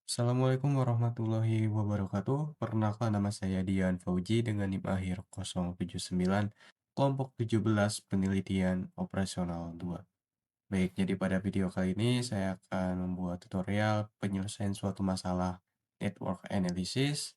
Assalamualaikum warahmatullahi wabarakatuh. Perkenalkan nama saya Dian Fauji dengan NIM akhir 079, kelompok 17 penelitian operasional 2. Baik, jadi pada video kali ini saya akan membuat tutorial penyelesaian suatu masalah network analysis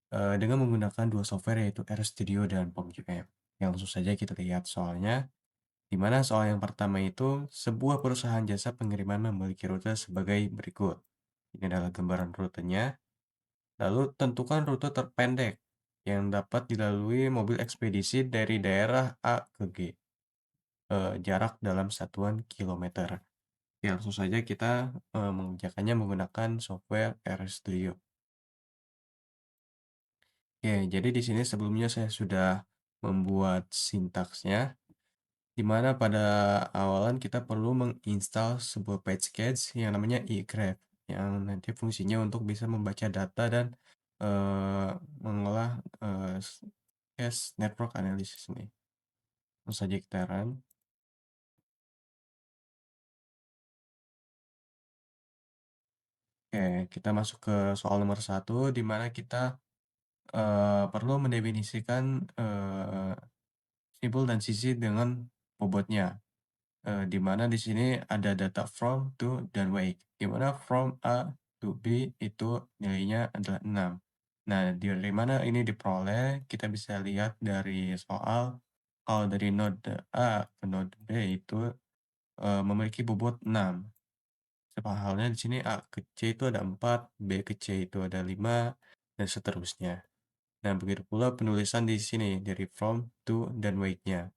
dengan menggunakan dua software yaitu RStudio dan PomQM. Yang langsung saja kita lihat soalnya, di mana soal yang pertama itu sebuah perusahaan jasa pengiriman memiliki rute sebagai berikut. Ini adalah gambaran rutenya. Lalu tentukan rute terpendek yang dapat dilalui mobil ekspedisi dari daerah A ke G, jarak dalam satuan kilometer. Ya, langsung saja kita mengerjakannya menggunakan software RStudio. Oke, jadi di sini sebelumnya saya sudah membuat sintaksnya, di mana pada awalan kita perlu menginstal sebuah package yang namanya egraph, yang nanti fungsinya untuk bisa membaca data dan eh, mengolah case network analysis ini. Langsung saja kita run. Oke, kita masuk ke soal nomor satu, di mana kita perlu mendefinisikan simbol dan sisi dengan bobotnya. Di mana di sini ada data from, to, dan wake. Di mana from A to B itu nilainya adalah 6. Nah, dari mana ini diperoleh? Kita bisa lihat dari soal, kalau dari node A ke node B itu memiliki bobot 6. Sama halnya di sini A ke C itu ada 4, B ke C itu ada 5, dan seterusnya. Nah, begitu pula penulisan di sini dari from, to, dan wake-nya.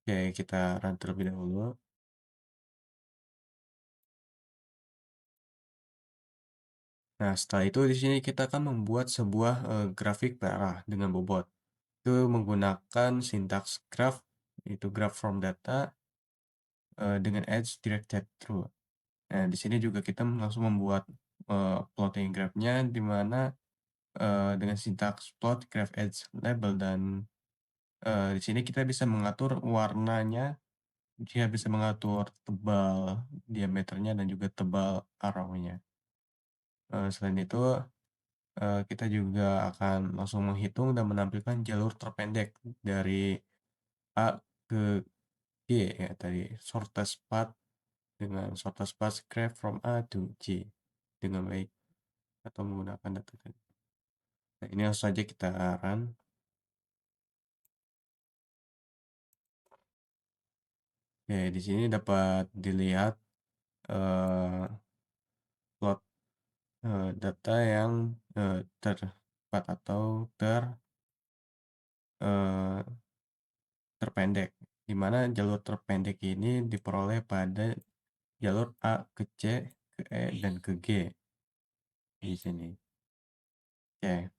Oke, kita run terlebih dahulu. Nah, setelah itu di sini kita akan membuat sebuah grafik arah dengan bobot. Itu menggunakan sintaks graph, itu graph from data dengan edge directed through. Nah, di sini juga kita langsung membuat plotting graph-nya di mana dengan sintaks plot, graph edge label, dan di sini kita bisa mengatur warnanya, dia bisa mengatur tebal diameternya dan juga tebal arrownya. Selain itu, kita juga akan langsung menghitung dan menampilkan jalur terpendek dari A ke G ya tadi, shortest path dengan shortest path graph from A to G dengan baik atau menggunakan data tadi. Nah, ini langsung saja kita run. Oke, di sini dapat dilihat eh, plot data yang tercepat atau eh, terpendek, di mana jalur terpendek ini diperoleh pada jalur A ke C, ke E, dan ke G di sini. Oke,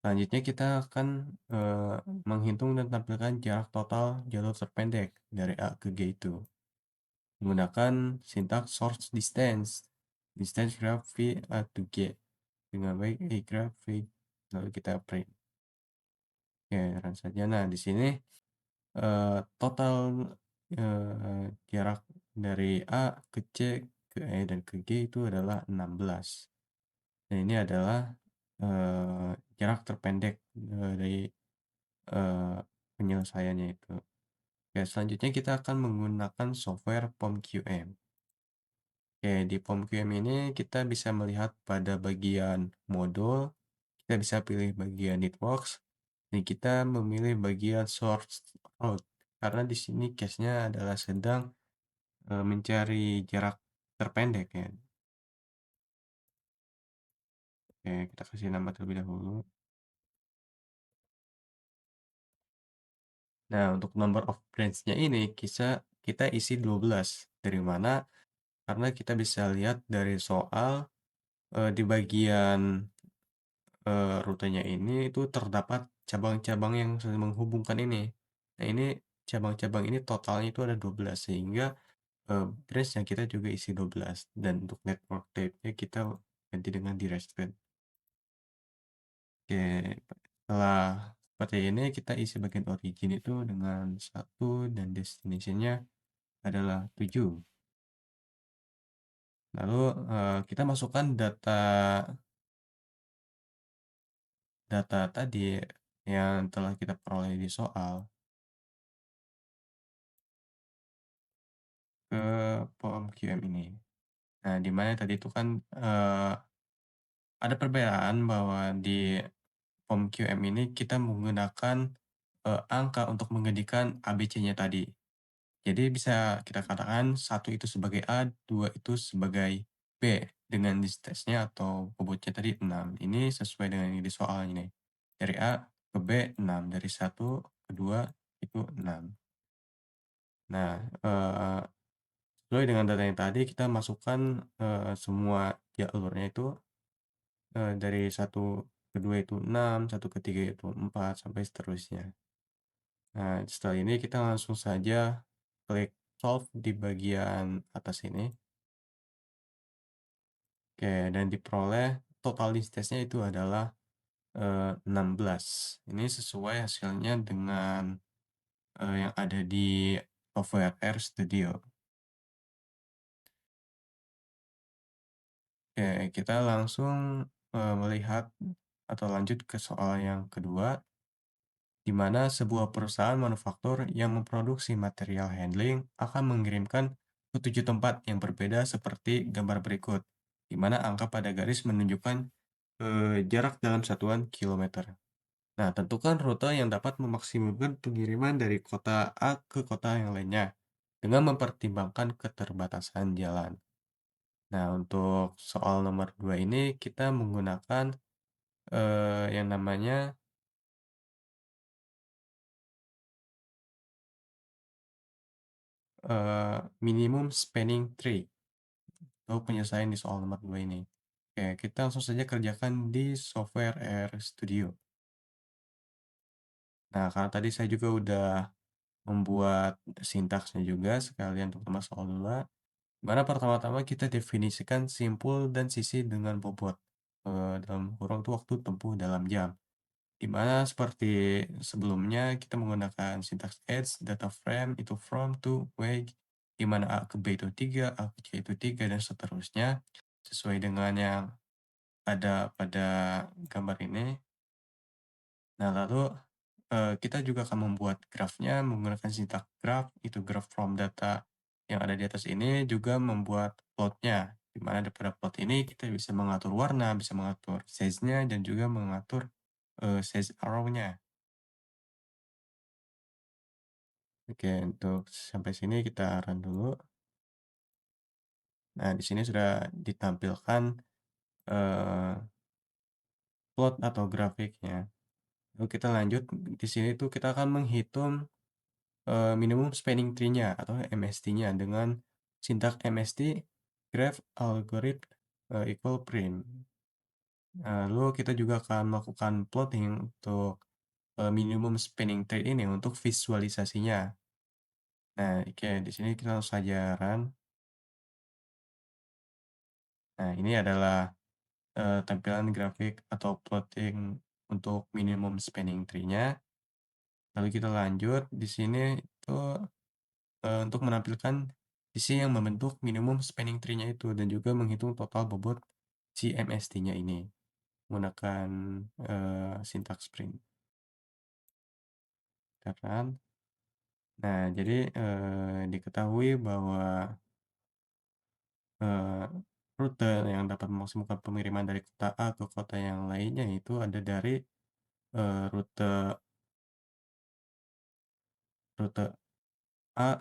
selanjutnya kita akan menghitung dan tampilkan jarak total jalur terpendek dari A ke G itu menggunakan sintaks source distance, distance graph V A to G dengan baik A graph V, lalu kita print. Oke, run saja. Nah, di sini total jarak dari A ke C ke E dan ke G itu adalah 16. Dan ini adalah jarak terpendek dari eh, penyelesaiannya itu. Oke, selanjutnya kita akan menggunakan software PomQM. Oke, di PomQM ini kita bisa melihat pada bagian modul, kita bisa pilih bagian networks, dan kita memilih bagian source route. Karena di sini case-nya adalah sedang mencari jarak terpendek ya. Oke, kita kasih nama terlebih dahulu. Nah, untuk number of branch-nya ini kita isi 12. Dari mana? Karena kita bisa lihat dari soal di bagian rutenya ini itu terdapat cabang-cabang yang saling menghubungkan ini. Nah, ini cabang-cabang ini totalnya itu ada 12 sehingga branch-nya kita juga isi 12 dan untuk network type-nya kita ganti dengan directed. Oke, setelah seperti ini kita isi bagian origin itu dengan 1 dan destination-nya adalah 7. Lalu, kita masukkan data data tadi yang telah kita peroleh di soal ke form QM ini. Nah, di mana tadi itu kan, ada perbedaan bahwa di form QM ini kita menggunakan, angka untuk menjadikan ABC-nya tadi. Jadi bisa kita katakan satu itu sebagai A, 2 itu sebagai B, dengan distance-nya atau bobotnya tadi 6. Ini sesuai dengan yang di soal ini. Dari A ke B 6, dari satu ke 2 itu 6. Nah, sesuai dengan data yang tadi kita masukkan, semua jalurnya itu, dari satu ke 2 itu 6, satu ke 3 itu 4, sampai seterusnya. Nah, setelah ini kita langsung saja klik solve di bagian atas ini. Oke, dan diperoleh total distance-nya itu adalah, 16. Ini sesuai hasilnya dengan, yang ada di software RStudio. Oke, kita langsung, melihat atau lanjut ke soal yang kedua, di mana sebuah perusahaan manufaktur yang memproduksi material handling akan mengirimkan ke 7 tempat yang berbeda seperti gambar berikut, di mana angka pada garis menunjukkan, jarak dalam satuan kilometer. Nah, tentukan rute yang dapat memaksimalkan pengiriman dari kota A ke kota yang lainnya dengan mempertimbangkan keterbatasan jalan. Nah, untuk soal nomor 2 ini kita menggunakan, yang namanya, minimum spanning tree untuk penyelesaian di soal nomor 2 ini. Oke, kita langsung saja kerjakan di software RStudio. Nah, karena tadi saya juga udah membuat sintaksnya juga sekalian untuk soal 2. Mana pertama-tama kita definisikan simpul dan sisi dengan bobot, dalam kurun tuh waktu tempuh dalam jam. Di mana seperti sebelumnya kita menggunakan sintaks edge, data frame, itu from, to, way, di mana A ke B itu 3, A ke C itu 3, dan seterusnya. Sesuai dengan yang ada pada gambar ini. Nah, lalu kita juga akan membuat grafnya menggunakan sintaks graph, itu graph from data yang ada di atas ini, juga membuat plotnya, di mana daripada plot ini kita bisa mengatur warna, bisa mengatur size-nya, dan juga mengatur, size arrow-nya. Oke, untuk sampai sini kita run dulu. Nah, di sini sudah ditampilkan, eee, plot atau grafiknya. Lalu kita lanjut, di sini tuh kita akan menghitung minimum spanning tree-nya atau MST-nya dengan sintak MST graph algorithm equal prime. Lalu kita juga akan melakukan plotting untuk minimum spanning tree ini untuk visualisasinya. Nah, oke, di sini kita langsung saja run. Nah, ini adalah tampilan grafik atau plotting untuk minimum spanning tree-nya. Lalu kita lanjut, di sini itu untuk menampilkan sisi yang membentuk minimum spanning tree-nya itu dan juga menghitung total bobot si MST-nya ini menggunakan, sintaks print. Katakan, nah jadi, diketahui bahwa, eee, rute yang dapat memaksimalkan pengiriman dari kota A ke kota yang lainnya itu ada dari, rute rute A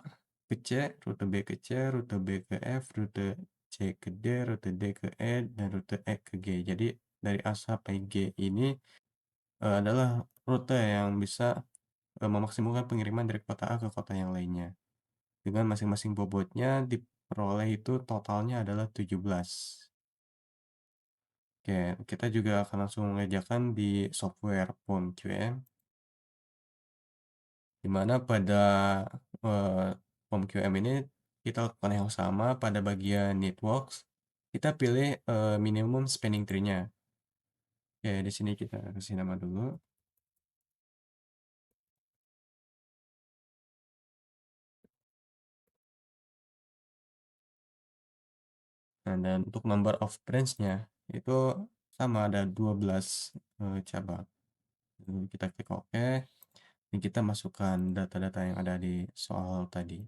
ke C, rute B ke C, rute B ke F, rute C ke D, rute D ke E, dan rute E ke G. Jadi dari A sampai G ini, adalah rute yang bisa, memaksimalkan pengiriman dari kota A ke kota yang lainnya. Dengan masing-masing bobotnya diperoleh itu totalnya adalah 17. Oke, kita juga akan langsung mengerjakan di software POM-QM, di mana pada, eee, POM-QM ini kita lakukan yang sama pada bagian networks, kita pilih, minimum spanning tree-nya. Oke, di sini kita kasih nama dulu. Nah, dan untuk number of branch-nya itu sama ada 12 cabang. Lalu kita klik OK, dan kita masukkan data-data yang ada di soal tadi.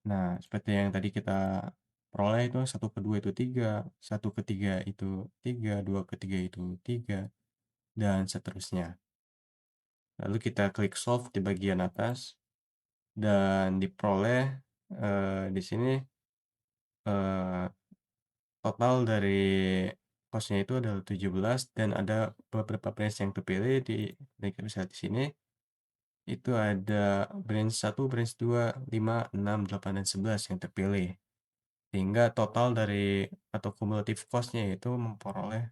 Nah, seperti yang tadi kita peroleh itu 1 ke 2 itu 3, 1 ke 3 itu 3, 2 ke 3 itu 3, dan seterusnya. Lalu kita klik solve di bagian atas dan diperoleh di sini eh, total dari cost-nya itu adalah 17 dan ada beberapa branch yang terpilih di kita bisa di sini itu ada branch 1, branch 2, 5, 6, 8, dan 11 yang terpilih. Sehingga total dari atau kumulatif cost-nya itu memperoleh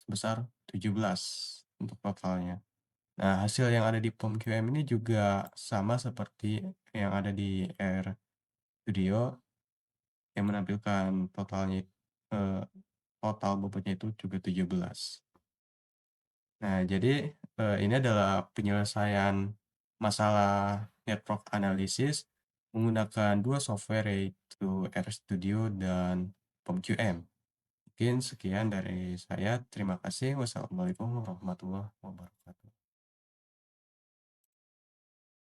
sebesar 17 untuk totalnya. Nah, hasil yang ada di POM-QM ini juga sama seperti yang ada di RStudio yang menampilkan totalnya eee, total bobotnya itu juga 17. Nah, jadi, ini adalah penyelesaian masalah network analysis menggunakan 2 software yaitu RStudio dan POM-QM. Mungkin sekian dari saya, terima kasih. Wassalamualaikum warahmatullahi wabarakatuh.